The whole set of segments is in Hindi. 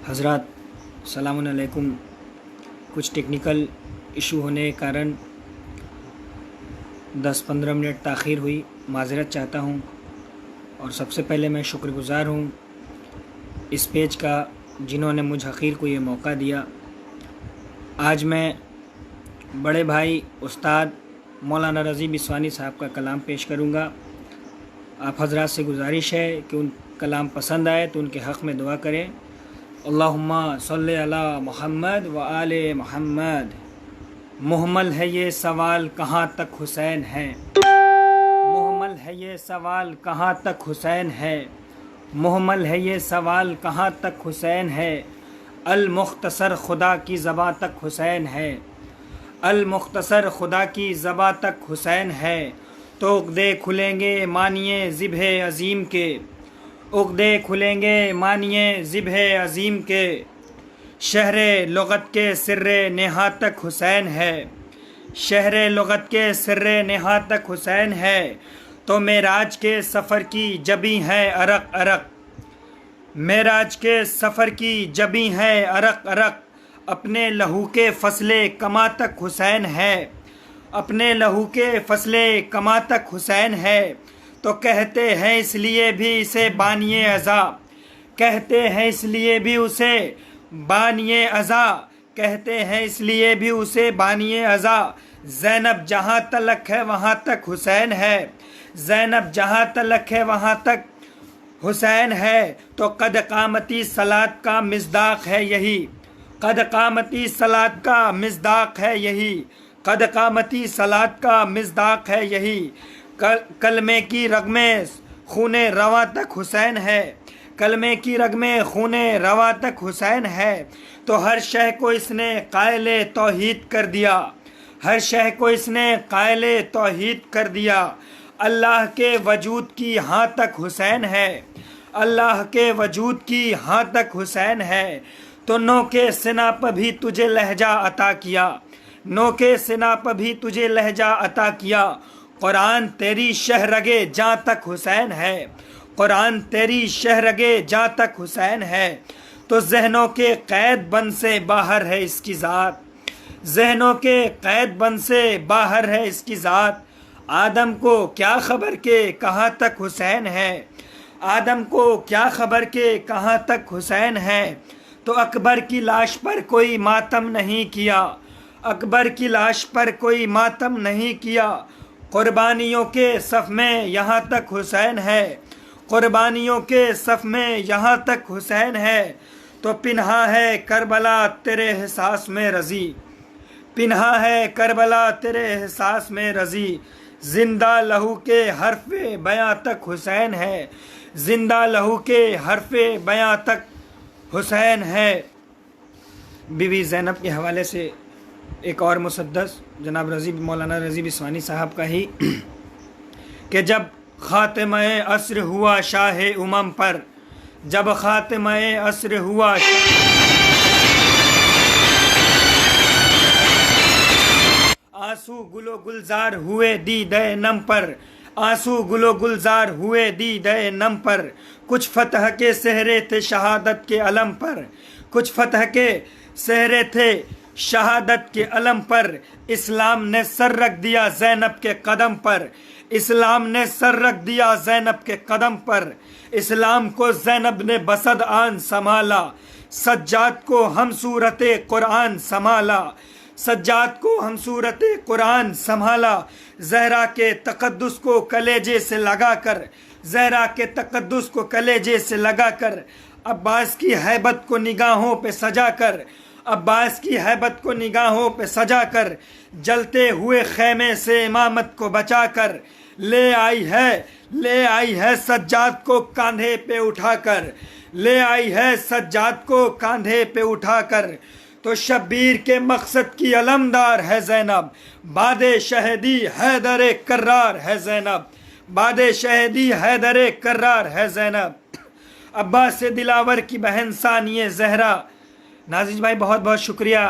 हज़रात सलामुन अलैकुम। कुछ टेक्निकल इशू होने के कारण 10-15 मिनट ताख़ीर हुई, माज़रत चाहता हूँ। और सबसे पहले मैं शुक्रगुज़ार हूँ इस पेज का जिन्होंने मुझ हक़ीर को ये मौका दिया। आज मैं बड़े भाई उस्ताद मौलाना रज़ी बिस्वानी साहब का कलाम पेश करूँगा। आप हज़रात से गुजारिश है कि उन कलाम पसंद आए तो उनके हक़ में दुआ करें। अल्लाहुम्मा सल्ली अला मुहम्मद व आले मुहम्मद। मुहम्मल है ये सवाल कहाँ तक हुसैन है, मुहम्मल है ये सवाल कहाँ तक हुसैन है, मुहम्मल है ये सवाल कहाँ तक हुसैन है। अल मुख्तसर खुदा की ज़बां तक हुसैन है, अल मुख्तसर खुदा की ज़बां तक हुसैन है। तो उक़दे खुलेंगे मानिए ज़िब्हे अज़ीम के, उक़दे खुलेंगे मानिए ज़िब्हे अज़ीम के। शहरे लुग़त के सिर्रे नेहा तक हुसैन है, शहरे लुग़त के सिर्रे नेहा तक हुसैन है। तो मेराज के सफ़र की जबी है अरक अरक, मेराज के सफ़र की जबी है अरक अरक। अपने लहू के फसले कमा तक हुसैन है, अपने लहू के फसले कमा तक हुसैन है। तो कहते हैं इसलिए भी इसे बानिए अज़ा, कहते हैं इसलिए भी उसे बानिए अज़ा, कहते हैं इसलिए भी उसे बानिए अज़ा। ज़ैनब जहाँ तलक है वहाँ तक हुसैन है, ज़ैनब जहाँ तलक है वहाँ तक हुसैन है। तो कद कामती सलात का मिज़दाक़ है यही, कद कामती सलात का मिज़दाक़ है यही, कद कामती सलात का मिज़दाक़ है यही। कलमे की रगमे खूने रवा तक हुसैन है, कलमे की रगमे खूने रवा तक हुसैन है। तो हर शह को इसने कायले तौहीद कर दिया, हर शह को इसने कायले तौहीद कर दिया। अल्लाह के वजूद की हाँ तक हुसैन है, अल्लाह के वजूद की हाँ तक हुसैन है। तो नो के सिना पर भी तुझे लहजा अता किया, नो के सिना पर भी तुझे लहजा अता किया। कुरान तेरी शहरगे जहाँ तक हुसैन है, कुरान तेरी शहरगे जहाँ तक हुसैन है। तो जहनों के कैद बंद से बाहर है इसकी ज़ात, जहनों के कैद बंद से बाहर है इसकी ज़ात। आदम को क्या खबर के कहाँ तक हुसैन है, आदम को क्या खबर के कहाँ तक हुसैन है। तो अकबर की लाश पर कोई मातम नहीं किया, अकबर की लाश पर कोई मातम नहीं किया। कुर्बानियों के सफ़ में यहाँ तक हुसैन है, कुर्बानियों के सफ़ में यहाँ तक हुसैन है। तो पिन्हा है करबला तेरे एहसास में रज़ी, पिन्हा है करबला तेरे एहसास में रज़ी। ज़िंदा लहू के हरफ़े बयां तक हुसैन है, ज़िंदा लहू के हरफ़े बयां तक हुसैन है। बीवी ज़ैनब के हवाले से एक और मुसद्दस जनाब मौलाना रज़ी बिस्वानी साहब का ही कि जब ख़ातिमे अस्र हुआ शाह उमम पर, जब ख़ातिमे अस्र हुआ आंसू गुलो गुलजार हुए दीदे नम पर, आंसू गुलो गुलजार हुए दीदे नम पर। कुछ फतह के सहरे थे शहादत के अलम पर, कुछ फतह के सहरे थे शहादत के अलम पर। इस्लाम ने सर रख दिया ज़ैनब के कदम पर, इस्लाम ने सर रख दिया ज़ैनब के कदम पर। इस्लाम को ज़ैनब ने बसद आन संभाला, सज्जाद को हम सूरते कुरान संभाला, सज्जाद को हम सूरते कुरान संभाला। ज़हरा के तक़द्दुस को कलेजे से लगा कर, ज़हरा के तक़द्दुस को कलेजे से लगा कर। अब्बास की हैबत को निगाहों पे सजा कर, अब्बास की हैबत को निगाहों पे सजा कर। जलते हुए खैमे से इमामत को बचा कर ले आई है, ले आई है सज्जाद को कांधे पे उठाकर, ले आई है सज्जाद को कांधे पे उठाकर। तो शब्बीर के मकसद की अलमदार है ज़ैनब, बादे शहदी हैदर कर्रार है ज़ैनब, बादे शहदी हैदर कर्रार है ज़ैनब। अब्बास दिलावर की बहन सानिए ज़हरा, नाज़िज भाई बहुत बहुत शुक्रिया।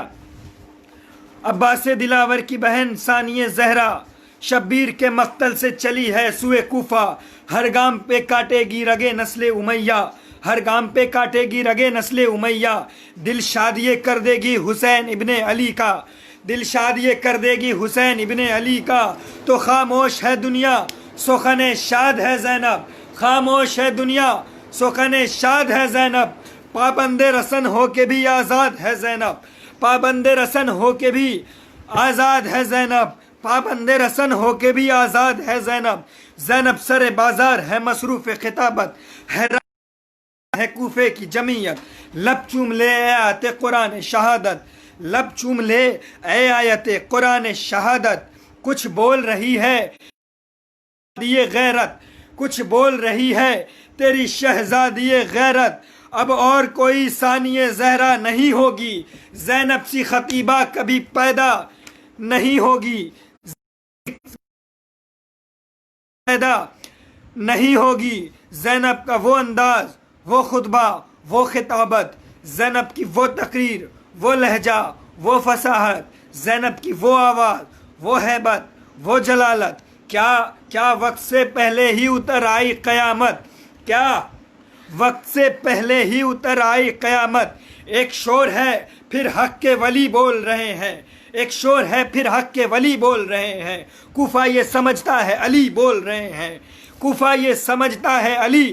अब्बास दिलावर की बहन सानिए ज़हरा शब्बीर के मक्तल से चली है सुए कूफा, हर गाम पे काटेगी रगे नस्ले उमैया, हर गाम पे काटेगी रगे नस्ले उमैया, दिल शाद ये कर देगी हुसैन इब्ने अली का, दिल शाद ये कर देगी हुसैन इब्ने अली का। तो खामोश है दुनिया सुखने शाद है ज़ैनब, खामोश है दुनिया सुखने शाद है ज़ैनब, पाबंदे रसन हो के भी आज़ाद है ज़ैनब, पाबंदे रसन हो के भी आज़ाद है ज़ैनब, पाबंदे रसन हो के भी आज़ाद है ज़ैनब। ज़ैनब सरे बाजार है मसरूफ़ खिताबत, है कूफे की जमीयत, लब चूम ले आयत कुरान शहादत, लब चूम ले ए आयत कुरान शहादत। कुछ बोल रही है ये गैरत, कुछ बोल रही है तेरी शहजादी गैरत, अब और कोई सानिए ज़हरा नहीं होगी, ज़ैनब सी खतीबा कभी पैदा नहीं होगी, पैदा नहीं होगी। ज़ैनब का वो अंदाज, वो खुतबा, वो खिताबत, ज़ैनब की वो तकरीर, वो लहजा, वो फसाहत, ज़ैनब की वो आवाज़, वो हैबत, वो जलालत, क्या वक्त से पहले ही उतर आई क़यामत, क्या वक्त से पहले ही उतर आई क़यामत। एक शोर है फिर हक के वली बोल रहे हैं, एक शोर है फिर हक के वली बोल रहे हैं, कूफा ये समझता है अली बोल रहे हैं, कूफा ये समझता है अली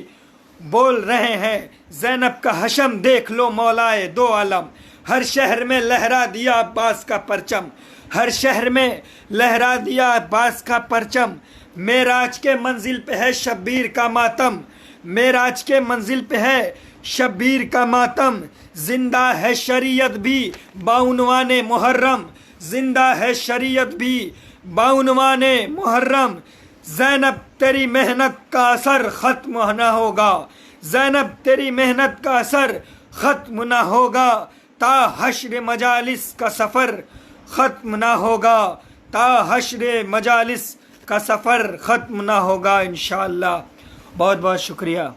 बोल रहे हैं। ज़ैनब का हशम देख लो मौलाए दो आलम, हर शहर में लहरा दिया अब्बास का परचम, हर शहर में लहरा दिया अब्बास का परचम। मेराज के मंजिल पे है शब्बीर का मातम, मेराज के मंजिल पे है शब्बीर का मातम। जिंदा है शरीयत भी बाउनवाने मुहर्रम, जिंदा है शरीयत भी बाउनवाने मुहर्रम। ज़ैनब तेरी मेहनत का असर ख़त्म न होगा, ज़ैनब तेरी मेहनत का असर ख़त्म न होगा, ता हश्र मजालिस का सफ़र ख़त्म न होगा, ता हश्र मजालिस का सफ़र ख़त्म न होगा इंशाअल्लाह। बहुत बहुत शुक्रिया।